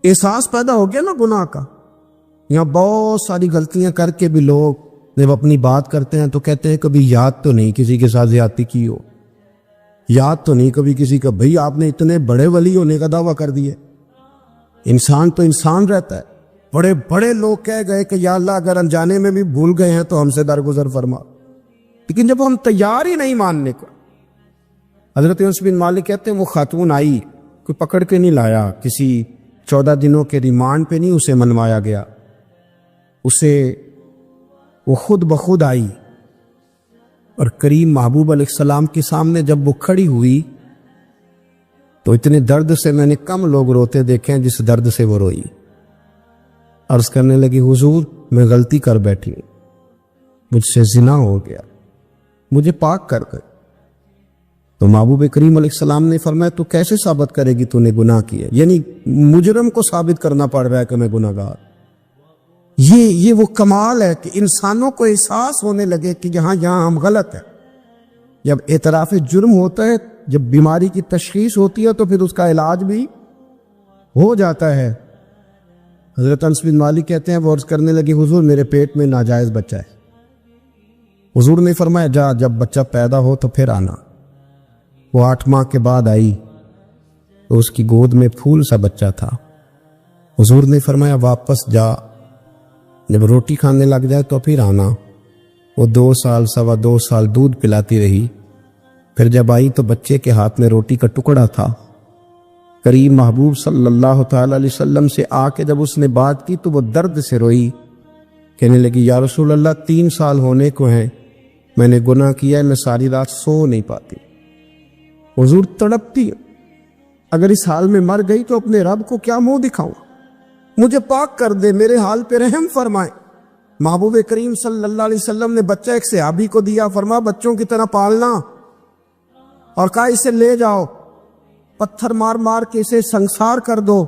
احساس پیدا ہو گیا نا گناہ کا. یہاں بہت ساری غلطیاں کر کے بھی لوگ جب اپنی بات کرتے ہیں تو کہتے ہیں کبھی یاد تو نہیں کسی کے ساتھ زیادتی کی ہو, یاد تو نہیں کبھی کسی کا. بھئی آپ نے اتنے بڑے ولی ہونے کا دعویٰ کر دیا. انسان تو انسان رہتا ہے. بڑے بڑے لوگ کہہ گئے کہ یا اللہ اگر انجانے میں بھی بھول گئے ہیں تو ہم سے درگزر فرما, لیکن جب ہم تیار ہی نہیں ماننے کو. حضرت انس بن مالک کہتے ہیں وہ خاتون آئی, کوئی پکڑ کے نہیں لایا, کسی 14 دنوں کے ریمانڈ پہ نہیں اسے منوایا گیا, اسے وہ خود بخود آئی. اور کریم محبوب علیہ السلام کے سامنے جب وہ کھڑی ہوئی تو اتنے درد سے میں نے کم لوگ روتے دیکھے ہیں جس درد سے وہ روئی. عرض کرنے لگی حضور میں غلطی کر بیٹھی ہوں, مجھ سے زنا ہو گیا, مجھے پاک کر گئے. تو محبوب کریم علیہ السلام نے فرمایا تو کیسے ثابت کرے گی تو نے گناہ کیا؟ یعنی مجرم کو ثابت کرنا پڑ رہا ہے کہ میں گناہ گار. یہ وہ کمال ہے کہ انسانوں کو احساس ہونے لگے کہ یہاں ہم غلط ہیں. جب اعتراف جرم ہوتا ہے, جب بیماری کی تشخیص ہوتی ہے تو پھر اس کا علاج بھی ہو جاتا ہے. حضرت انس بن مالک کہتے ہیں وہ عرض کرنے لگی حضور میرے پیٹ میں ناجائز بچہ ہے. حضور نے فرمایا جا جب بچہ پیدا ہو تو پھر آنا. وہ 8 ماہ کے بعد آئی تو اس کی گود میں پھول سا بچہ تھا. حضور نے فرمایا واپس جا, جب روٹی کھانے لگ جائے تو پھر آنا. وہ 2 سال 2.25 سال دودھ پلاتی رہی. پھر جب آئی تو بچے کے ہاتھ میں روٹی کا ٹکڑا تھا. کریم محبوب صلی اللہ تعالی علیہ وسلم سے آ کے جب اس نے بات کی تو وہ درد سے روئی, کہنے لگی یا رسول اللہ 3 سال ہونے کو ہیں, میں نے گناہ کیا ہے, میں ساری رات سو نہیں پاتی. حضور تڑپتی, اگر اس حال میں مر گئی تو اپنے رب کو کیا منہ دکھاؤں, مجھے پاک کر دے, میرے حال پہ رحم فرمائے. محبوب کریم صلی اللہ علیہ وسلم نے بچہ ایک صحابی کو دیا, فرما بچوں کی طرح پالنا, اور کہا اسے لے جاؤ, پتھر مار مار کے اسے سنسار کر دو.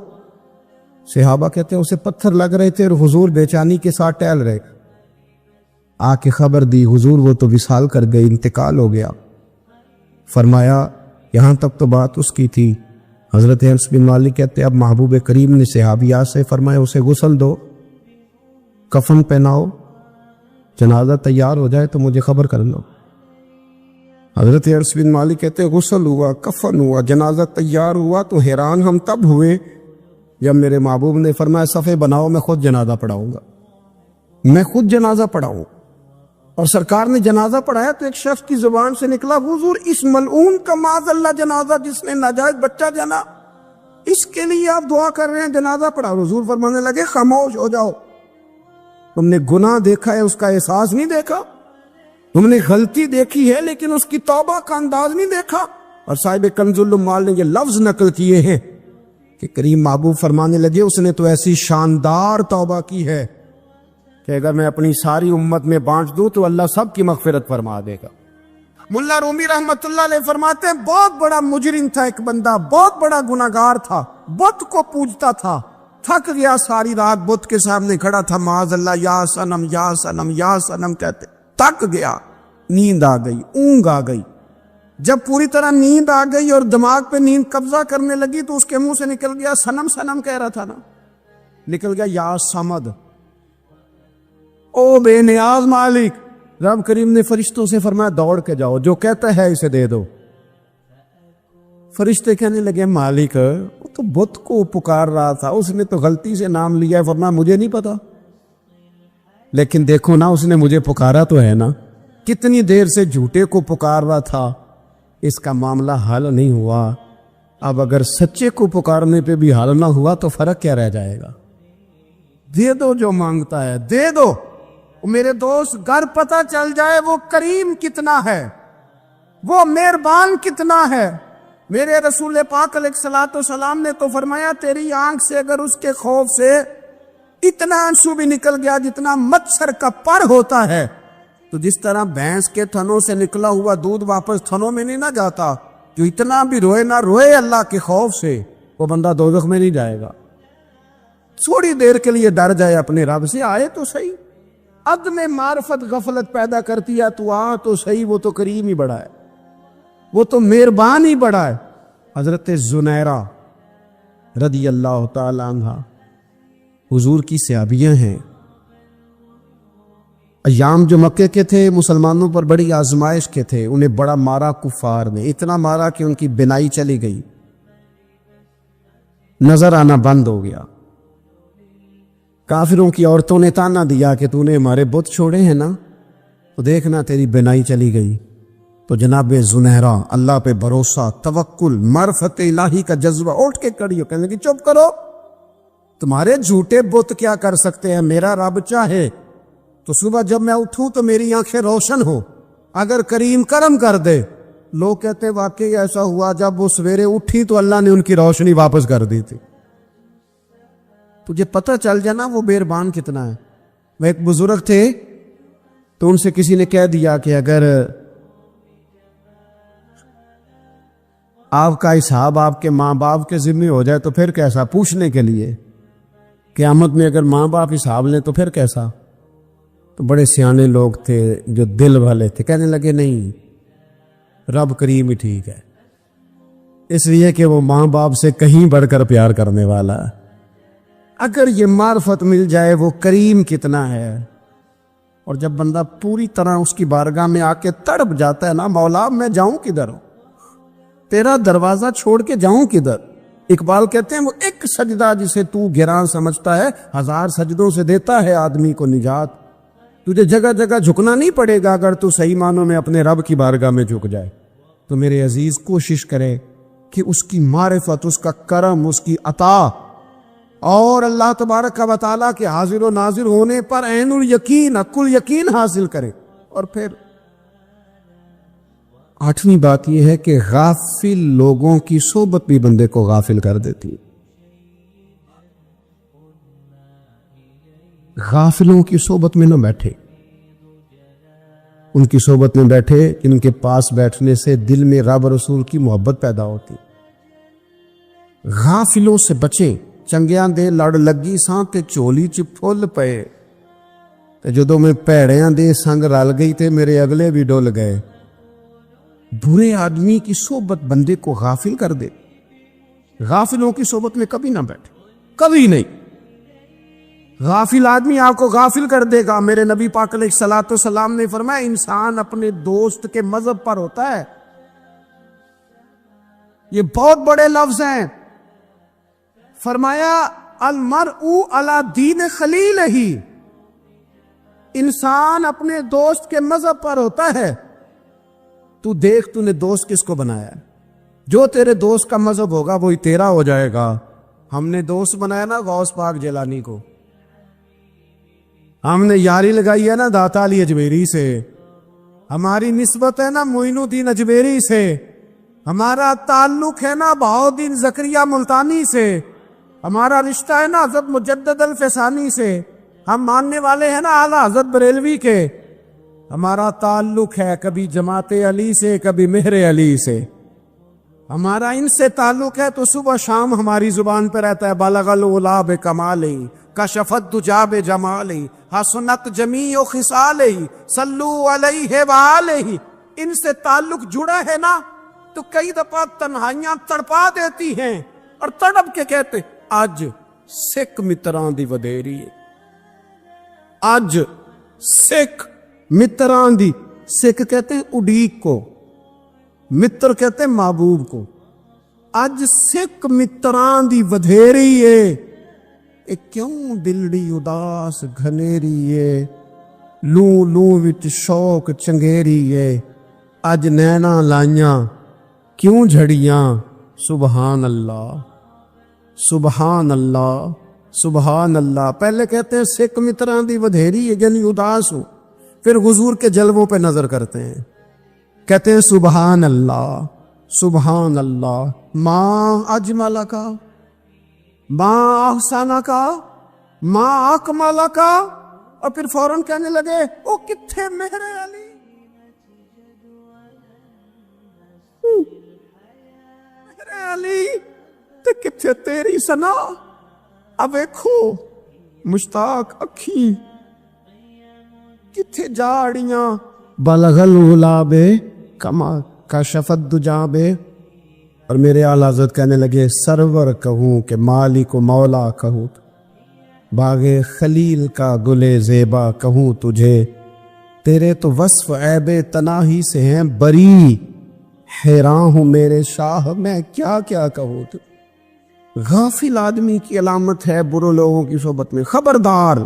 صحابہ کہتے ہیں اسے پتھر لگ رہے تھے اور حضور بے چینی کے ساتھ ٹہل رہے. آ کے خبر دی حضور وہ تو وصال کر گئی, انتقال ہو گیا. فرمایا یہاں تک تو بات اس کی تھی. حضرت انس بن مالک کہتے اب محبوب کریم نے صحابیات سے فرمایا اسے غسل دو, کفن پہناؤ, جنازہ تیار ہو جائے تو مجھے خبر کر لو. حضرت انس بن مالک کہتے غسل ہوا, کفن ہوا, جنازہ تیار ہوا تو حیران ہم تب ہوئے جب میرے محبوب نے فرمایا صفے بناؤ, میں خود جنازہ پڑھاؤں گا, میں خود جنازہ پڑھاؤں. اور سرکار نے جنازہ پڑھایا تو ایک شخص کی زبان سے نکلا حضور اس ملعون کا معاذ اللہ جنازہ جس نے ناجائز بچہ جنا, اس کے لیے آپ دعا کر رہے ہیں, جنازہ پڑھاؤ. حضور فرمانے لگے خاموش ہو جاؤ, تم نے گناہ دیکھا ہے اس کا احساس نہیں دیکھا, تم نے غلطی دیکھی ہے لیکن اس کی توبہ کا انداز نہیں دیکھا. اور صاحب کنز العمال نے یہ لفظ نقل کیے ہیں کہ کریم محبوب فرمانے لگے اس نے تو ایسی شاندار توبہ کی ہے کہ اگر میں اپنی ساری امت میں بانٹ دوں تو اللہ سب کی مغفرت فرما دے گا. ملا رومی رحمت اللہ علیہ فرماتے ہیں بہت بڑا مجرم تھا ایک بندہ, بہت بڑا گناہگار تھا, بت کو پوجتا تھا, تھک گیا ساری رات بت کے سامنے کھڑا تھا, معاذ اللہ یا صنم یا صنم یا صنم کہتے, تھک گیا, نیند آ گئی, اونگ آ گئی. جب پوری طرح نیند آ گئی اور دماغ پہ نیند قبضہ کرنے لگی تو اس کے منہ سے نکل گیا, صنم صنم کہہ رہا تھا نا, نکل گیا یا صمد, او بے نیاز مالک. رب کریم نے فرشتوں سے فرمایا دوڑ کے جاؤ, جو کہتا ہے اسے دے دو. فرشتے کہنے لگے مالک وہ تو بت کو پکار رہا تھا, اس نے تو غلطی سے نام لیا ہے. فرمایا مجھے نہیں پتا, لیکن دیکھو نا اس نے مجھے پکارا تو ہے نا, کتنی دیر سے جھوٹے کو پکار رہا تھا, اس کا معاملہ حل نہیں ہوا. اب اگر سچے کو پکارنے پہ بھی حل نہ ہوا تو فرق کیا رہ جائے گا. دے دو جو مانگتا ہے, دے دو. میرے دوست گھر پتہ چل جائے وہ کریم کتنا ہے, وہ مہربان کتنا ہے. میرے رسول پاک علیہ الصلوۃ والسلام نے تو فرمایا تیری آنکھ سے اگر اس کے خوف سے اتنا آنسو بھی نکل گیا جتنا مچھر کا پر ہوتا ہے, تو جس طرح بھینس کے تھنوں سے نکلا ہوا دودھ واپس تھنوں میں نہیں نہ جاتا, جو اتنا بھی روئے نہ روئے اللہ کے خوف سے, وہ بندہ دوزخ میں نہیں جائے گا. تھوڑی دیر کے لیے ڈر جائے اپنے رب سے, آئے تو صحیح. عدم معرفت غفلت پیدا کرتی ہے, تو آ تو صحیح, وہ تو کریم ہی بڑا ہے, وہ تو مہربان ہی بڑا ہے. حضرت زنیرہ رضی اللہ تعالی عنہ حضور کی صحابیاں ہیں. ایام جو مکے کے تھے مسلمانوں پر بڑی آزمائش کے تھے، انہیں بڑا مارا کفار نے، اتنا مارا کہ ان کی بینائی چلی گئی، نظر آنا بند ہو گیا. کافروں کی عورتوں نے تانا دیا کہ تو نے ہمارے بت چھوڑے ہیں نا، تو دیکھنا تیری بینائی چلی گئی. تو جناب زنیرہ اللہ پہ بھروسہ، توکل، معرفت الہی کا جذبہ، اٹھ کے کھڑی ہو، کہنے کی چپ کرو، تمہارے جھوٹے بت کیا کر سکتے ہیں، میرا رب چاہے تو صبح جب میں اٹھوں تو میری آنکھیں روشن ہو، اگر کریم کرم کر دے. لوگ کہتے ہیں واقعی ایسا ہوا، جب وہ سویرے اٹھی تو اللہ نے ان کی روشنی واپس کر دی تھی. تجھے پتہ چل جانا وہ مہربان کتنا ہے. وہ ایک بزرگ تھے تو ان سے کسی نے کہہ دیا کہ اگر آپ کا حساب آپ کے ماں باپ کے ذمہ ہو جائے تو پھر کیسا، پوچھنے کے لیے قیامت میں اگر ماں باپ حساب لیں تو پھر کیسا. تو بڑے سیانے لوگ تھے جو دل والے تھے، کہنے لگے نہیں، رب کریم ہی ٹھیک ہے، اس لیے کہ وہ ماں باپ سے کہیں بڑھ کر پیار کرنے والا ہے. اگر یہ معرفت مل جائے وہ کریم کتنا ہے. اور جب بندہ پوری طرح اس کی بارگاہ میں آ کے تڑپ جاتا ہے نا، مولا میں جاؤں کدھر، تیرا دروازہ چھوڑ کے جاؤں کدھر. اقبال کہتے ہیں وہ ایک سجدہ جسے تو گراں سمجھتا ہے، 1000 سجدوں سے دیتا ہے آدمی کو نجات. تجھے جگہ جگہ جھکنا نہیں پڑے گا اگر تو صحیح معنوں میں اپنے رب کی بارگاہ میں جھک جائے. تو میرے عزیز کوشش کرے کہ اس کی معرفت، اس کا کرم، اس کی عطا اور اللہ تبارک و تعالیٰ کے حاضر و ناظر ہونے پر عین الیقین، حق الیقین حاصل کرے. اور پھر 8ویں بات یہ ہے کہ غافل لوگوں کی صحبت بھی بندے کو غافل کر دیتی ہے. غافلوں کی صحبت میں نہ بیٹھے، ان کی صحبت میں بیٹھے ان کے پاس بیٹھنے سے دل میں رب رسول کی محبت پیدا ہوتی. غافلوں سے بچیں. چنگیاں دے لڑ لگی ساں تے چولی چ پھل پئے، تے جدوں میں پیڑیاں دے سنگ رل گئی تے میرے اگلے بھی ڈول گئے. برے آدمی کی صحبت بندے کو غافل کر دے. غافلوں کی صحبت میں کبھی نہ بیٹھے، کبھی نہیں. غافل آدمی آپ کو غافل کر دے گا. میرے نبی پاک علیہ الصلوۃ والسلام نے فرمایا انسان اپنے دوست کے مذہب پر ہوتا ہے. یہ بہت بڑے لفظ ہیں. فرمایا المرء علی دین خلیلہ، انسان اپنے دوست کے مذہب پر ہوتا ہے. تو دیکھ تو نے دوست کس کو بنایا ہے. جو تیرے دوست کا مذہب ہوگا وہی تیرا ہو جائے گا. ہم نے دوست بنایا نا غوث پاک جیلانی کو، ہم نے یاری لگائی ہے نا داتا علی اجمیری سے، ہماری نسبت ہے نا معین الدین اجمیری سے، ہمارا تعلق ہے نا بہاؤالدین زکریا ملتانی سے، ہمارا رشتہ ہے نا حضرت مجدد الفسانی سے، ہم ماننے والے ہیں نا اعلیٰ حضرت بریلوی کے. ہمارا تعلق ہے کبھی جماعت علی سے، کبھی مہر علی سے. ہمارا ان سے تعلق ہے تو صبح شام ہماری زبان پہ رہتا ہے بالغ العلا بکمالہ، کشف الدجی بجمالہ، حسنت جمیع خصالہ، صلو علیہ وآلہ. ان سے تعلق جڑا ہے نا تو کئی دفعہ تنہائیاں تڑپا دیتی ہیں اور تڑپ کے کہتے اج سکھ متراں دی ودیری ہے، اج سکھ متراں دی. سکھ کہتے ہیں اڈیق کو، متر کہتے ہیں محبوب کو. اج سکھ متراں دی ودھیری ہے، اے کیوں دلڑی اداس گھنیری ہے، لوں لوں وچ شوق چنگیری ہے. اج نینا لائیاں کیوں جھڑیاں، سبحان اللہ سبحان اللہ سبحان اللہ. پہلے کہتے ہیں سکھ متراں دی ودھیری ہے یعنی اداس ہوں، پھر حضور کے جلووں پہ نظر کرتے ہیں، کہتے ہیں سبحان اللہ سبحان اللہ. ماں اجمل کا، ماں احسن کا، ماں اکمل کا. اور پھر فوراً کہنے لگے او کتھے مہر علی، مہر علی تے کتھے تیری سنا. اب ویکھو مشتاق اکھی کتھے جاڑیاں، بلغ الغلا بے کما کشف الدجی بے اور میرے اعلیٰ حضرت کہنے لگے سرور کہوں کہ مالک و مولا کہوں، باغ خلیل کا گلے زیبا کہوں تجھے، تیرے تو وصف عیب تناہی سے ہیں بری، حیران ہوں میرے شاہ میں کیا کیا کہوں۔ غافل آدمی کی علامت ہے برے لوگوں کی صحبت میں، خبردار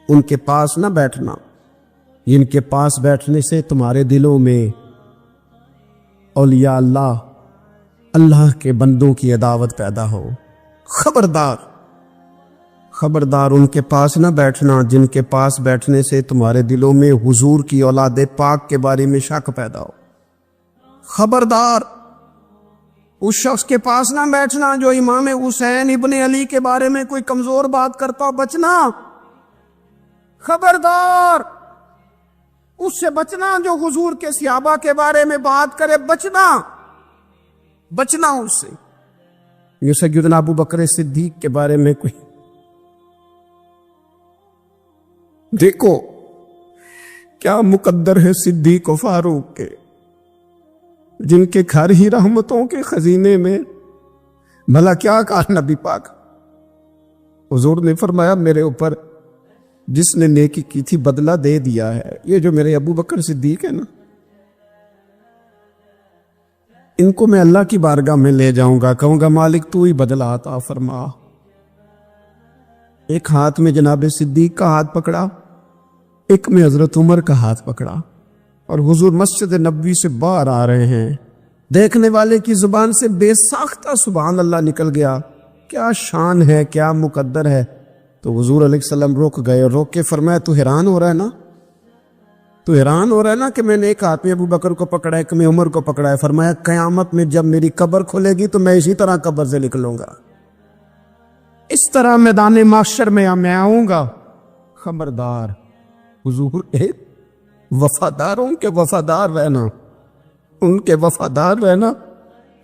ان کے پاس نہ بیٹھنا، جن کے پاس بیٹھنے سے تمہارے دلوں میں اولیاء اللہ، اللہ کے بندوں کی عداوت پیدا ہو۔ خبردار خبردار ان کے پاس نہ بیٹھنا جن کے پاس بیٹھنے سے تمہارے دلوں میں حضور کی اولاد پاک کے بارے میں شک پیدا ہو۔ خبردار اس شخص کے پاس نہ بیٹھنا جو امام حسین ابن علی کے بارے میں کوئی کمزور بات کرتا ہو، بچنا۔ خبردار اس سے بچنا جو حضور کے صحابہ کے بارے میں بات کرے، بچنا اس سے۔ یہ سیدنا ابو بکر صدیق کے بارے میں کوئی دیکھو کیا مقدر ہے صدیق و فاروق کے، جن کے گھر ہی رحمتوں کے خزینے میں، بھلا کیا کہا نبی پاک؟ حضور نے فرمایا میرے اوپر جس نے نیکی کی تھی بدلہ دے دیا ہے۔ یہ جو میرے ابو بکر صدیق ہے نا، ان کو میں اللہ کی بارگاہ میں لے جاؤں گا، کہوں گا مالک تو ہی بدلہ عطا فرما۔ ایک ہاتھ میں جناب صدیق کا ہاتھ پکڑا، ایک میں حضرت عمر کا ہاتھ پکڑا، اور حضور مسجد نبوی سے باہر آ رہے ہیں۔ دیکھنے والے کی زبان سے بے ساختہ سبحان اللہ نکل گیا، کیا شان ہے، کیا مقدر ہے۔ تو حضور علیہ السلام رک گئے، اور روک کے فرمایا تو حیران ہو رہا ہے نا، تو حیران ہو رہا ہے نا کہ میں نے ایک ہاتھ میں ابو بکر کو پکڑا ہے، ایک میں عمر کو پکڑا ہے۔ فرمایا قیامت میں جب میری قبر کھلے گی تو میں اسی طرح قبر سے نکلوں گا، اس طرح میدان محشر میں آؤں گا۔ خبردار حضور وفاداروں کے وفادار رہنا، ان کے وفادار رہنا،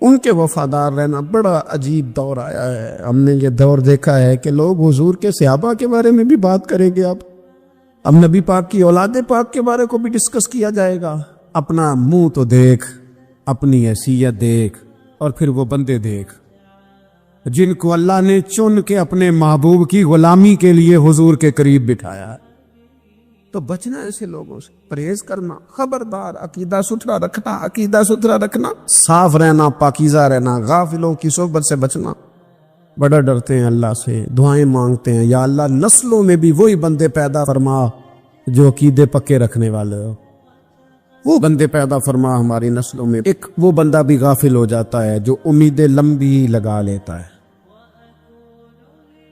ان کے وفادار رہنا۔ بڑا عجیب دور آیا ہے، ہم نے یہ دور دیکھا ہے کہ لوگ حضور کے صحابہ کے بارے میں بھی بات کریں گے، اب نبی پاک کی اولاد پاک کے بارے کو بھی ڈسکس کیا جائے گا۔ اپنا منہ تو دیکھ، اپنی حیثیت دیکھ، اور پھر وہ بندے دیکھ جن کو اللہ نے چن کے اپنے محبوب کی غلامی کے لیے حضور کے قریب بٹھایا ہے۔ تو بچنا ایسے لوگوں سے، پرہیز کرنا، خبردار عقیدہ ستھرا رکھنا، عقیدہ ستھرا رکھنا، صاف رہنا، پاکیزہ رہنا، غافلوں کی صحبت سے بچنا۔ بڑا ڈرتے ہیں اللہ سے، دعائیں مانگتے ہیں یا اللہ نسلوں میں بھی وہی بندے پیدا فرما جو عقیدے پکے رکھنے والے ہو، وہ بندے پیدا فرما ہماری نسلوں میں۔ ایک وہ بندہ بھی غافل ہو جاتا ہے جو امیدیں لمبی لگا لیتا ہے،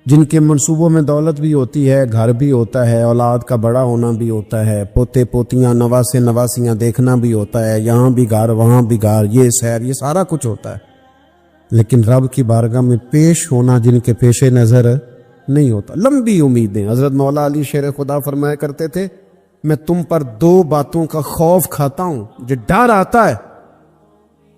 جن کے منصوبوں میں دولت بھی ہوتی ہے، گھر بھی ہوتا ہے، اولاد کا بڑا ہونا بھی ہوتا ہے، پوتے پوتیاں نواسے نواسیاں دیکھنا بھی ہوتا ہے، یہاں بھی گھر وہاں بھی گھر، یہ سیر، یہ سارا کچھ ہوتا ہے، لیکن رب کی بارگاہ میں پیش ہونا جن کے پیش نظر نہیں ہوتا۔ لمبی امیدیں۔ حضرت مولا علی شیر خدا فرمایا کرتے تھے میں تم پر دو باتوں کا خوف کھاتا ہوں، جو ڈر آتا ہے،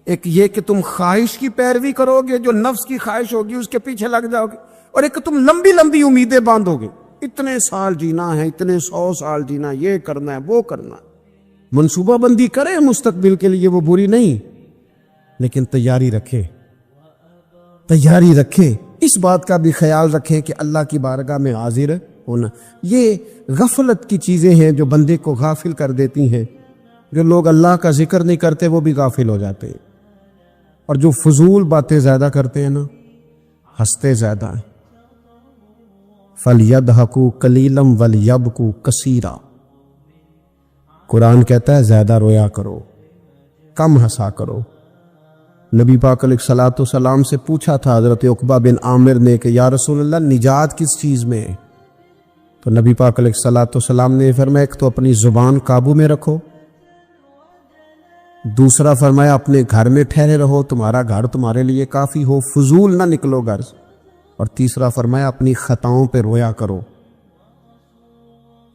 ایک یہ کہ تم خواہش کی پیروی کرو گے، جو نفس کی خواہش ہوگی اس کے پیچھے لگ جاؤ گے، اور ایک تم لمبی لمبی امیدیں باندھو گے، اتنے سال جینا ہے، اتنے 100 سال جینا، یہ کرنا ہے، وہ کرنا ہے۔ منصوبہ بندی کرے مستقبل کے لیے، وہ بری نہیں، لیکن تیاری رکھے، تیاری رکھے، اس بات کا بھی خیال رکھے کہ اللہ کی بارگاہ میں حاضر ہونا۔ یہ غفلت کی چیزیں ہیں جو بندے کو غافل کر دیتی ہیں۔ جو لوگ اللہ کا ذکر نہیں کرتے وہ بھی غافل ہو جاتے ہیں، اور جو فضول باتیں زیادہ کرتے ہیں نا، ہنستے زیادہ ہیں۔ فَلْيَضْحَكُوا قَلِيلًا وَلْيَبْكُوا كَثِيرًا، قرآن کہتا ہے زیادہ رویا کرو، کم ہنسا کرو۔ نبی پاک علیہ الصلوۃ والسلام سے پوچھا تھا حضرت عقبہ بن عامر نے کہ یا رسول اللہ نجات کس چیز میں ہے؟ تو نبی پاک علیہ الصلوۃ والسلام نے فرمایا ایک تو اپنی زبان قابو میں رکھو، دوسرا فرمایا اپنے گھر میں ٹھہرے رہو، تمہارا گھر تمہارے لیے کافی ہو، فضول نہ نکلو گھر سے، اور تیسرا فرمایا اپنی خطاؤں پہ رویا کرو۔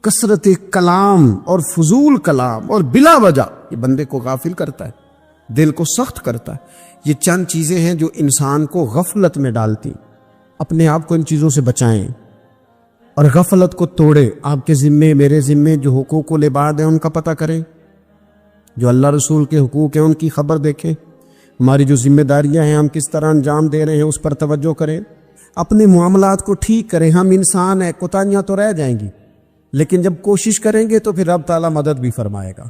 کثرت کلام اور فضول کلام اور بلا وجہ یہ بندے کو غافل کرتا ہے، دل کو سخت کرتا ہے۔ یہ چند چیزیں ہیں جو انسان کو غفلت میں ڈالتی۔ اپنے آپ کو ان چیزوں سے بچائیں اور غفلت کو توڑے۔ آپ کے ذمے، میرے ذمے جو حقوق و لباد ہیں ان کا پتہ کریں، جو اللہ رسول کے حقوق ہیں ان کی خبر دیکھیں، ہماری جو ذمہ داریاں ہیں ہم کس طرح انجام دے رہے ہیں اس پر توجہ کریں، اپنے معاملات کو ٹھیک کریں. ہم انسان ہیں، کوتاہیاں تو رہ جائیں گی، لیکن جب کوشش کریں گے تو پھر رب تعالیٰ مدد بھی فرمائے گا.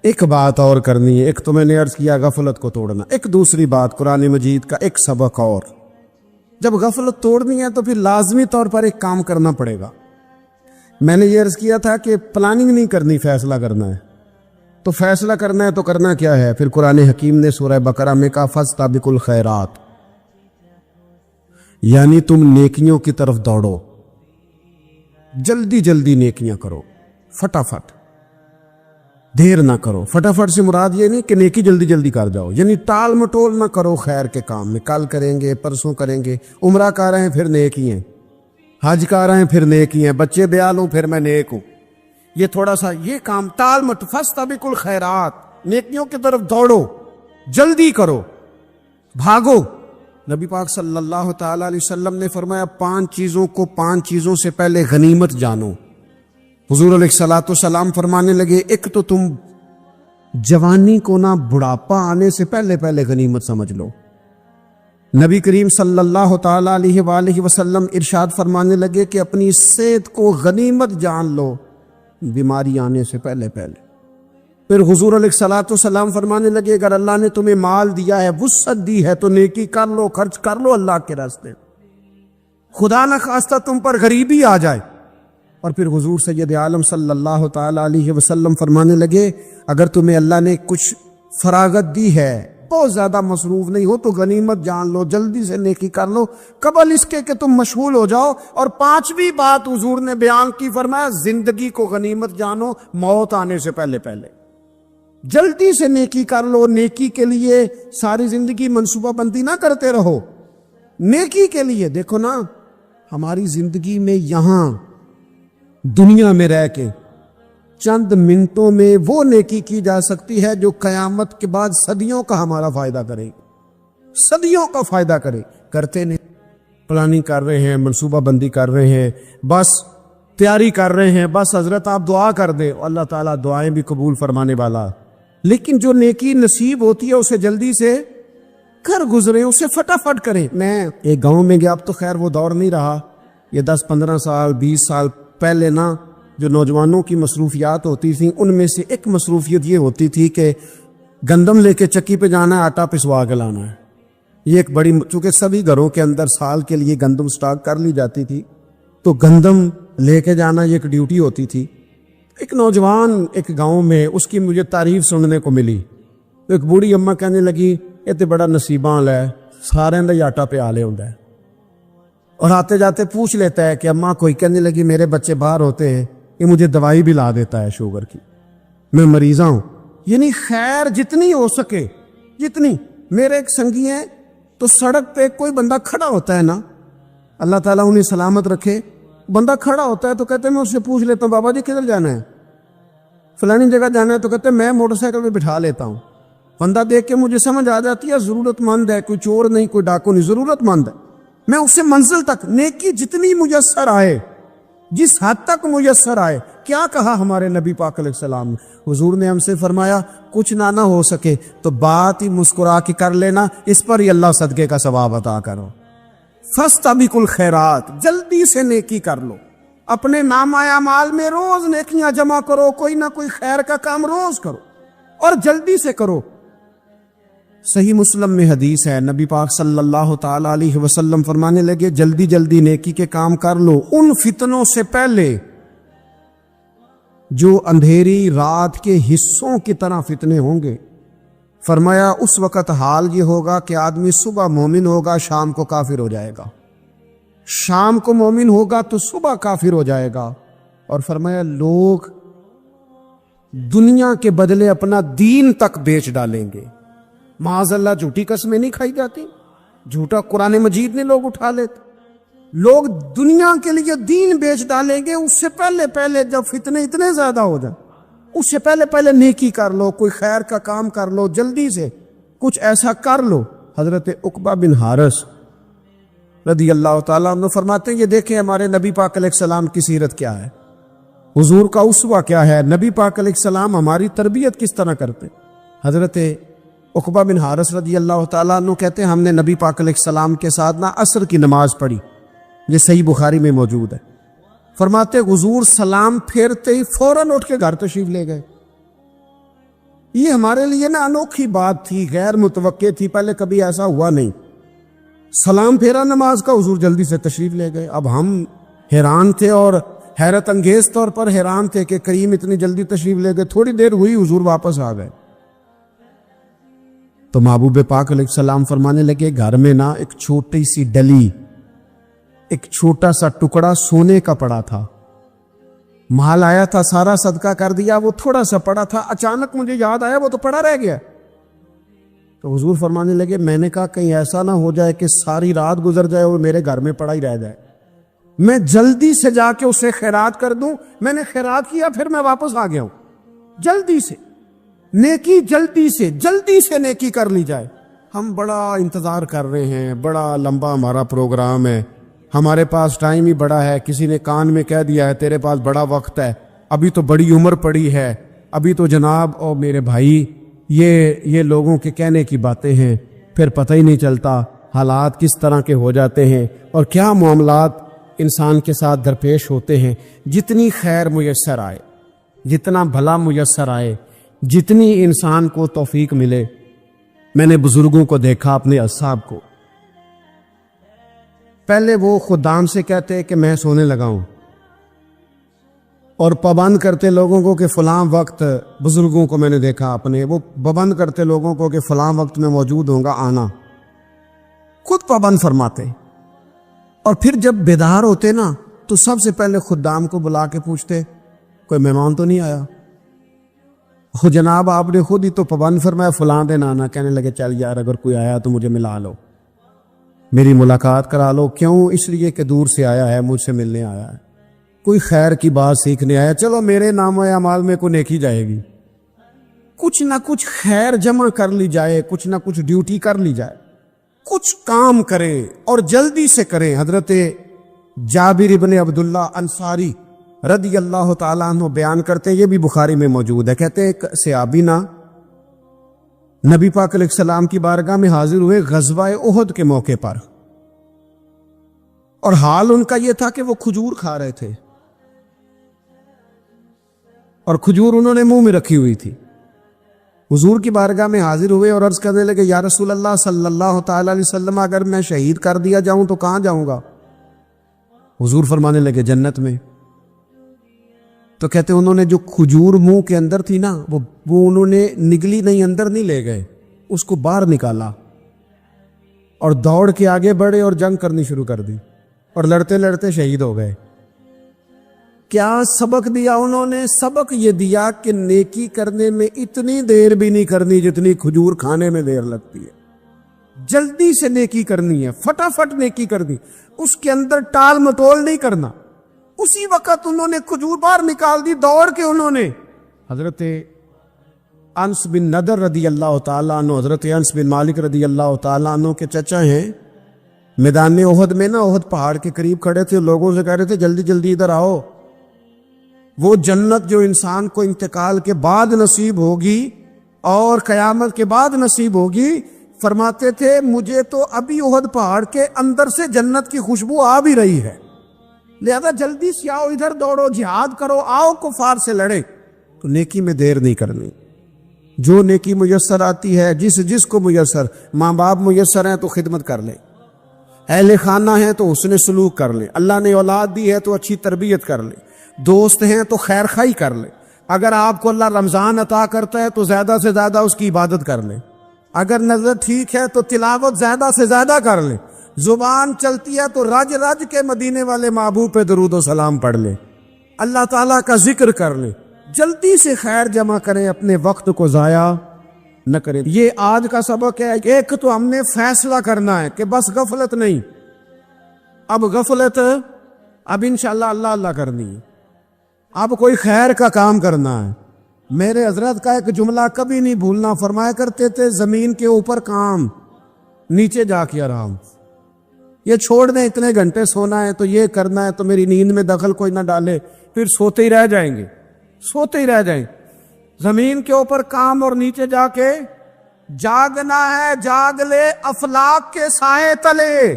ایک بات اور کرنی ہے، ایک تو میں نے عرض کیا غفلت کو توڑنا، ایک دوسری بات قرآن مجید کا ایک سبق اور. جب غفلت توڑنی ہے تو پھر لازمی طور پر ایک کام کرنا پڑے گا. میں نے یہ عرض کیا تھا کہ پلاننگ نہیں کرنی، فیصلہ کرنا ہے. تو فیصلہ کرنا ہے تو کرنا کیا ہے؟ پھر قرآن حکیم نے سورہ بقرہ میں کہا فاستبقوا الخیرات، یعنی تم نیکیوں کی طرف دوڑو، جلدی جلدی نیکیاں کرو، فٹافٹ، دیر نہ کرو. فٹافٹ سے مراد یہ نہیں کہ نیکی جلدی جلدی کر جاؤ، یعنی ٹال مٹول نہ کرو خیر کے کام میں. کل کریں گے، پرسوں کریں گے، عمرہ کر رہے ہیں پھر نیکی ہیں، حج کر رہے ہیں پھر نیکی ہیں، بچے بیال ہوں پھر میں نیک ہوں. یہ تھوڑا سا یہ کام ٹال مٹ، فاستبقوا الخیرات، نیکیوں کی طرف دوڑو، جلدی کرو، بھاگو. نبی پاک صلی اللہ تعالی علیہ وسلم نے فرمایا 5 چیزوں کو 5 چیزوں سے پہلے غنیمت جانو. حضور علیہ الصلوۃ والسلام فرمانے لگے ایک تو تم جوانی کو نہ بڑھاپا آنے سے پہلے پہلے غنیمت سمجھ لو. نبی کریم صلی اللہ تعالی علیہ وآلہ وسلم ارشاد فرمانے لگے کہ اپنی صحت کو غنیمت جان لو، بیماری آنے سے پہلے پہلے. پھر حضور علیہ الصلوۃ والسلام فرمانے لگے اگر اللہ نے تمہیں مال دیا ہے، وسعت دی ہے، تو نیکی کر لو، خرچ کر لو اللہ کے راستے. خدا نہ خواستہ تم پر غریبی آ جائے. اور پھر حضور سید عالم صلی اللہ تعالی علیہ وسلم فرمانے لگے اگر تمہیں اللہ نے کچھ فراغت دی ہے، بہت زیادہ مصروف نہیں ہو، تو غنیمت جان لو، جلدی سے نیکی کر لو قبل اس کے کہ تم مشغول ہو جاؤ. اور 5ویں بات حضور نے بیان کی، فرمایا زندگی کو غنیمت جانو، موت آنے سے پہلے پہلے جلدی سے نیکی کر لو. نیکی کے لیے ساری زندگی منصوبہ بندی نہ کرتے رہو، نیکی کے لیے. دیکھو نا ہماری زندگی میں یہاں دنیا میں رہ کے چند منٹوں میں وہ نیکی کی جا سکتی ہے جو قیامت کے بعد صدیوں کا ہمارا فائدہ کرے، صدیوں کا فائدہ کرے. کرتے نہیں، پلاننگ کر رہے ہیں، منصوبہ بندی کر رہے ہیں، بس تیاری کر رہے ہیں، بس حضرت آپ دعا کر دیں، اللہ تعالیٰ دعائیں بھی قبول فرمانے والا. لیکن جو نیکی نصیب ہوتی ہے اسے جلدی سے کر گزرے، اسے فٹافٹ کریں. میں ایک گاؤں میں گیا، اب تو خیر وہ دور نہیں رہا، یہ 10-15 سال 20 سال پہلے نا جو نوجوانوں کی مصروفیات ہوتی تھیں ان میں سے ایک مصروفیت یہ ہوتی تھی کہ گندم لے کے چکی پہ جانا ہے، آٹا پسوا کے لانا ہے. یہ ایک بڑی، چونکہ سبھی گھروں کے اندر سال کے لیے گندم سٹاک کر لی جاتی تھی، تو گندم لے کے جانا یہ ایک ڈیوٹی ہوتی تھی. ایک نوجوان ایک گاؤں میں، اس کی مجھے تعریف سننے کو ملی. تو ایک بوڑھی اماں کہنے لگی یہ تو بڑا نصیباں والا ہے، سارے دا آٹا پہ آلے ہوتا ہے. اور آتے جاتے پوچھ لیتا ہے کہ اماں کوئی، کہنے لگی میرے بچے باہر ہوتے ہیں، یہ مجھے دوائی بھی لا دیتا ہے شوگر کی، میں مریضہ ہوں. یعنی خیر جتنی ہو سکے جتنی. میرے ایک سنگی ہیں تو سڑک پہ کوئی بندہ کھڑا ہوتا ہے نا، اللہ تعالیٰ انہیں سلامت رکھے، بندہ کھڑا ہوتا ہے تو کہتے ہیں میں اس سے پوچھ لیتا ہوں بابا جی کدھر جانا ہے، فلانی جگہ جانا ہے، تو کہتے ہیں میں موٹر سائیکل پہ بٹھا لیتا ہوں. بندہ دیکھ کے مجھے سمجھ آ جاتی ہے ضرورت مند ہے، کوئی چور نہیں، کوئی ڈاکو نہیں، ضرورت مند ہے. میں اسے منزل تک نیکی جتنی میسر آئے، جس حد تک میسر آئے. کیا کہا ہمارے نبی پاک علیہ السلام نے؟ حضور نے ہم سے فرمایا کچھ نہ ہو سکے تو بات ہی مسکرا کے کر لینا، اس پر ہی اللہ صدقے کا ثواب عطا کرو. فاستبقوا الخیرات، جلدی سے نیکی کر لو. اپنے نامہ اعمال میں روز نیکیاں جمع کرو، کوئی نہ کوئی خیر کا کام روز کرو اور جلدی سے کرو. صحیح مسلم میں حدیث ہے، نبی پاک صلی اللہ تعالی علیہ وسلم فرمانے لگے جلدی جلدی نیکی کے کام کر لو ان فتنوں سے پہلے جو اندھیری رات کے حصوں کی طرح فتنے ہوں گے. فرمایا اس وقت حال یہ ہوگا کہ آدمی صبح مومن ہوگا، شام کو کافر ہو جائے گا، شام کو مومن ہوگا تو صبح کافر ہو جائے گا. اور فرمایا لوگ دنیا کے بدلے اپنا دین تک بیچ ڈالیں گے. معاذ اللہ جھوٹی قسمیں نہیں کھائی جاتی، جھوٹا قرآن مجید نے لوگ اٹھا لیتے. لوگ دنیا کے لیے دین بیچ ڈالیں گے. اس سے پہلے پہلے جب فتنے اتنے زیادہ ہو جائیں، اس سے پہلے پہلے نیکی کر لو، کوئی خیر کا کام کر لو، جلدی سے کچھ ایسا کر لو. حضرت عقبہ بن حارث رضی اللہ تعالیٰ عنہ فرماتے ہیں یہ دیکھیں ہمارے نبی پاک علیہ السلام کی سیرت کیا ہے، حضور کا اسوہ کیا ہے، نبی پاک علیہ السلام ہماری تربیت کس طرح کرتے. حضرت عقبہ بن حارث رضی اللہ تعالیٰ عنہ کہتے ہیں ہم نے نبی پاک علیہ السلام کے ساتھ عصر کی نماز پڑھی، یہ صحیح بخاری میں موجود ہے۔ فرماتے حضور سلام پھیرتے ہی فوراً اٹھ کے گھر تشریف لے گئے۔ یہ ہمارے لیے انوکھی بات تھی، غیر متوقع تھی، پہلے کبھی ایسا ہوا نہیں۔ سلام پھیرا نماز کا، حضور جلدی سے تشریف لے گئے۔ اب ہم حیران تھے اور حیرت انگیز طور پر حیران تھے کہ کریم اتنی جلدی تشریف لے گئے۔ تھوڑی دیر ہوئی حضور واپس آ گئے تو محبوب پاک علیہ السلام فرمانے لگے گھر میں ایک چھوٹی سی ڈلی، ایک چھوٹا سا ٹکڑا سونے کا پڑا تھا، مال آیا تھا سارا صدقہ کر دیا، وہ تھوڑا سا پڑا تھا، اچانک مجھے یاد آیا وہ تو پڑا رہ گیا۔ تو حضور فرمانے لگے میں نے کہا کہیں ایسا نہ ہو جائے کہ ساری رات گزر جائے اور میرے گھر میں پڑا ہی رہ جائے، میں جلدی سے جا کے اسے خیرات کر دوں۔ میں نے خیرات کیا، پھر میں واپس آ گیا ہوں۔ جلدی سے نیکی، جلدی سے نیکی کر لی جائے۔ ہم بڑا انتظار کر رہے ہیں، بڑا لمبا ہمارا پروگرام ہے، ہمارے پاس ٹائم ہی بڑا ہے، کسی نے کان میں کہہ دیا ہے تیرے پاس بڑا وقت ہے، ابھی تو بڑی عمر پڑی ہے، ابھی تو جناب او میرے بھائی یہ لوگوں کے کہنے کی باتیں ہیں، پھر پتہ ہی نہیں چلتا حالات کس طرح کے ہو جاتے ہیں اور کیا معاملات انسان کے ساتھ درپیش ہوتے ہیں۔ جتنی خیر میسر آئے، جتنا بھلا میسر آئے، جتنی انسان کو توفیق ملے۔ میں نے بزرگوں کو دیکھا، اپنے اصحاب کو، پہلے وہ خدام سے کہتے کہ میں سونے لگا ہوں اور پابند کرتے لوگوں کو کہ فلاں وقت، بزرگوں کو میں نے دیکھا اپنے، وہ پابند کرتے لوگوں کو کہ فلاں وقت میں موجود ہوں گا، آنا، خود پابند فرماتے۔ اور پھر جب بیدار ہوتے تو سب سے پہلے خدام کو بلا کے پوچھتے کوئی مہمان تو نہیں آیا؟ خود جناب آپ نے خود ہی تو پابند فرمایا فلاں دن آنا۔ کہنے لگے چل یار اگر کوئی آیا تو مجھے ملا لو، میری ملاقات کرا لو۔ کیوں؟ اس لیے کہ دور سے آیا ہے، مجھ سے ملنے آیا ہے، کوئی خیر کی بات سیکھنے آیا، چلو میرے نام اعمال میں کوئی نیکی جائے گی، کچھ نہ کچھ خیر جمع کر لی جائے، کچھ نہ کچھ ڈیوٹی کر لی جائے، کچھ کام کریں اور جلدی سے کریں۔ حضرت جابر ابن عبداللہ انصاری رضی اللہ تعالیٰ عنہ بیان کرتے ہیں، یہ بھی بخاری میں موجود ہے، کہتے ہیں ایک صحابی نبی پاک علیہ السلام کی بارگاہ میں حاضر ہوئے غزوہ احد کے موقع پر، اور حال ان کا یہ تھا کہ وہ کھجور کھا رہے تھے اور کھجور انہوں نے منہ میں رکھی ہوئی تھی۔ حضور کی بارگاہ میں حاضر ہوئے اور عرض کرنے لگے یا رسول اللہ صلی اللہ تعالی علیہ وسلم اگر میں شہید کر دیا جاؤں تو کہاں جاؤں گا؟ حضور فرمانے لگے جنت میں۔ تو کہتے انہوں نے جو کھجور منہ کے اندر تھی وہ انہوں نے نگلی نہیں، اندر نہیں لے گئے، اس کو باہر نکالا اور دوڑ کے آگے بڑھے اور جنگ کرنی شروع کر دی اور لڑتے لڑتے شہید ہو گئے۔ کیا سبق دیا انہوں نے؟ سبق یہ دیا کہ نیکی کرنے میں اتنی دیر بھی نہیں کرنی جتنی کھجور کھانے میں دیر لگتی ہے۔ جلدی سے نیکی کرنی ہے، فٹافٹ نیکی کرنی، اس کے اندر ٹال مٹول نہیں کرنا۔ اسی وقت انہوں نے کھجور باہر نکال دی، دوڑ کے انہوں نے حضرت انس بن نضر رضی اللہ تعالیٰ عنہ، حضرت انس بن مالک رضی اللہ تعالیٰ عنہ کے چچا ہیں، میدان احد میں احد پہاڑ کے قریب کھڑے تھے، لوگوں سے کہہ رہے تھے جلدی جلدی ادھر آؤ، وہ جنت جو انسان کو انتقال کے بعد نصیب ہوگی اور قیامت کے بعد نصیب ہوگی، فرماتے تھے مجھے تو ابھی احد پہاڑ کے اندر سے جنت کی خوشبو آ بھی رہی ہے، لہذا جلدی سے آؤ، ادھر دوڑو، جہاد کرو، آؤ کفار سے لڑے۔ تو نیکی میں دیر نہیں کرنی، جو نیکی میسر آتی ہے، جس کو میسر، ماں باپ میسر ہیں تو خدمت کر لیں، اہل خانہ ہیں تو حسن سلوک کر لیں، اللہ نے اولاد دی ہے تو اچھی تربیت کر لیں، دوست ہیں تو خیر خواہی کر لیں، اگر آپ کو اللہ رمضان عطا کرتا ہے تو زیادہ سے زیادہ اس کی عبادت کر لیں، اگر نظر ٹھیک ہے تو تلاوت زیادہ سے زیادہ کر لیں، زبان چلتی ہے تو رج رج کے مدینے والے محبوب پہ درود و سلام پڑھ لیں، اللہ تعالیٰ کا ذکر کر لیں، جلدی سے خیر جمع کریں، اپنے وقت کو ضائع نہ کریں۔ یہ آج کا سبق ہے۔ ایک تو ہم نے فیصلہ کرنا ہے کہ بس غفلت نہیں، اب غفلت اب انشاءاللہ اللہ اللہ کرنی ہے، اب کوئی خیر کا کام کرنا ہے۔ میرے حضرت کا ایک جملہ کبھی نہیں بھولنا، فرمایا کرتے تھے زمین کے اوپر کام، نیچے جا کے آرام۔ یہ چھوڑ دیں اتنے گھنٹے سونا ہے تو یہ کرنا ہے تو میری نیند میں دخل کوئی نہ ڈالے، پھر سوتے ہی رہ جائیں گے، سوتے ہی رہ جائیں۔ زمین کے اوپر کام اور نیچے جا کے جاگنا ہے جاگ لے افلاک کے سائے تلے،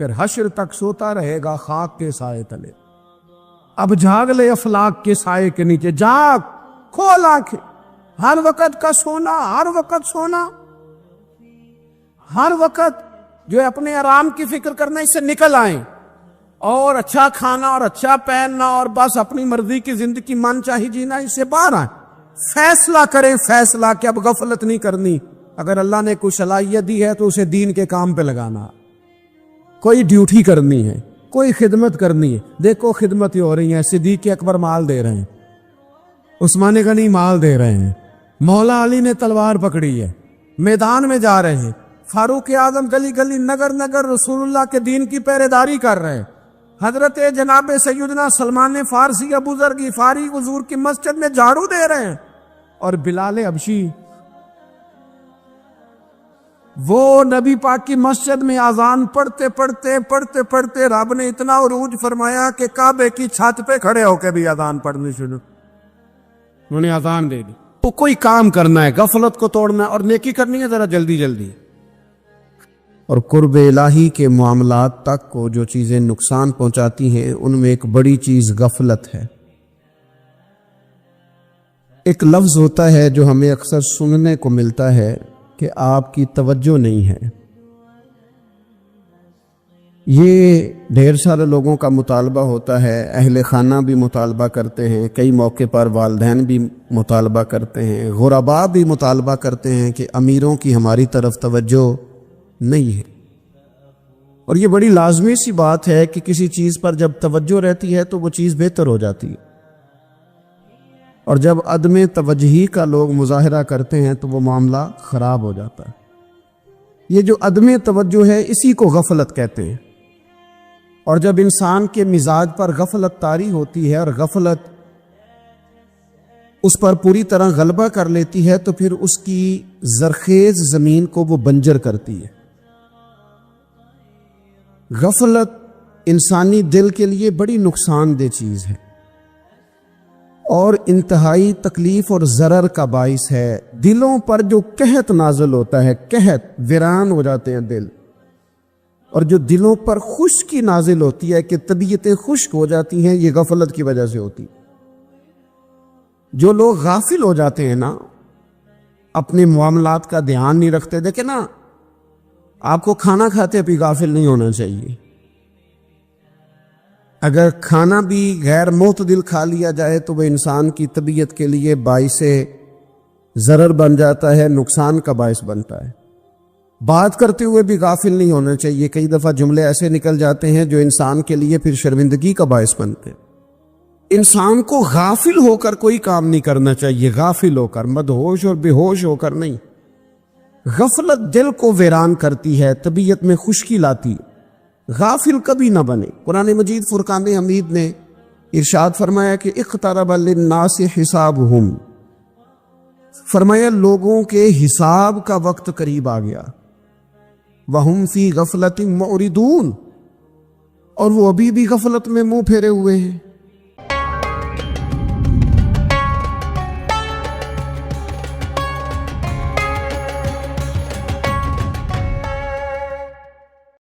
پھر حشر تک سوتا رہے گا خاک کے سائے تلے۔ اب جاگ لے افلاک کے سائے کے نیچے، جاگ، کھول آنکھیں، ہر وقت کا سونا، ہر وقت سونا، ہر وقت جو ہے اپنے آرام کی فکر کرنا، اس سے نکل آئیں اور اچھا کھانا اور اچھا پہننا اور بس اپنی مرضی کی زندگی من چاہی جینا، اس سے باہر آئیں، فیصلہ کریں، فیصلہ کہ اب غفلت نہیں کرنی۔ اگر اللہ نے کوئی صلاحیت دی ہے تو اسے دین کے کام پہ لگانا، کوئی ڈیوٹی کرنی ہے، کوئی خدمت کرنی ہے۔ دیکھو خدمتیں ہو رہی ہیں، صدیق اکبر مال دے رہے ہیں، عثمان غنی مال دے رہے ہیں، مولا علی نے تلوار پکڑی ہے، میدان میں جا رہے ہیں، فاروق اعظم گلی گلی نگر نگر رسول اللہ کے دین کی پہرے داری کر رہے ہیں، حضرت جناب سیدنا سلمان فارسی ابو ذر غفاری حضور کی مسجد میں جھاڑو دے رہے ہیں، اور بلال حبشی وہ نبی پاک کی مسجد میں اذان پڑھتے پڑھتے پڑھتے پڑھتے رب نے اتنا عروج فرمایا کہ کعبے کی چھت پہ کھڑے ہو کے بھی اذان پڑھنی شروع، انہوں نے اذان دے دی۔ تو کوئی کام کرنا ہے، غفلت کو توڑنا ہے اور نیکی کرنی ہے ذرا جلدی جلدی۔ اور قرب الہی کے معاملات تک کو جو چیزیں نقصان پہنچاتی ہیں ان میں ایک بڑی چیز غفلت ہے۔ ایک لفظ ہوتا ہے جو ہمیں اکثر سننے کو ملتا ہے کہ آپ کی توجہ نہیں ہے۔ یہ ڈھیر سارے لوگوں کا مطالبہ ہوتا ہے، اہل خانہ بھی مطالبہ کرتے ہیں، کئی موقع پر والدین بھی مطالبہ کرتے ہیں، غرباء بھی مطالبہ کرتے ہیں کہ امیروں کی ہماری طرف توجہ نہیں ہے۔ اور یہ بڑی لازمی سی بات ہے کہ کسی چیز پر جب توجہ رہتی ہے تو وہ چیز بہتر ہو جاتی ہے، اور جب عدم توجہی کا لوگ مظاہرہ کرتے ہیں تو وہ معاملہ خراب ہو جاتا ہے۔ یہ جو عدم توجہ ہے اسی کو غفلت کہتے ہیں، اور جب انسان کے مزاج پر غفلت طاری ہوتی ہے اور غفلت اس پر پوری طرح غلبہ کر لیتی ہے تو پھر اس کی زرخیز زمین کو وہ بنجر کرتی ہے۔ غفلت انسانی دل کے لیے بڑی نقصان دہ چیز ہے اور انتہائی تکلیف اور ضرر کا باعث ہے۔ دلوں پر جو قحط نازل ہوتا ہے، قحط، ویران ہو جاتے ہیں دل، اور جو دلوں پر خشکی نازل ہوتی ہے کہ طبیعتیں خشک ہو جاتی ہیں، یہ غفلت کی وجہ سے ہوتی۔ جو لوگ غافل ہو جاتے ہیں نا، اپنے معاملات کا دھیان نہیں رکھتے، دیکھیں نا، آپ کو کھانا کھاتے بھی غافل نہیں ہونا چاہیے۔ اگر کھانا بھی غیر معتدل کھا لیا جائے تو وہ انسان کی طبیعت کے لیے باعث ضرر بن جاتا ہے، نقصان کا باعث بنتا ہے۔ بات کرتے ہوئے بھی غافل نہیں ہونا چاہیے، کئی دفعہ جملے ایسے نکل جاتے ہیں جو انسان کے لیے پھر شرمندگی کا باعث بنتے ہیں۔ انسان کو غافل ہو کر کوئی کام نہیں کرنا چاہیے، غافل ہو کر، مدہوش اور بے ہوش ہو کر نہیں۔ غفلت دل کو ویران کرتی ہے، طبیعت میں خشکی لاتی ہے۔ غافل کبھی نہ بنے۔ قرآن مجید فرقان حمید نے ارشاد فرمایا کہ اقترب للناس حسابہم، فرمایا لوگوں کے حساب کا وقت قریب آ گیا، وہم فی غفلت معرضون، اور وہ ابھی بھی غفلت میں منہ پھیرے ہوئے ہیں۔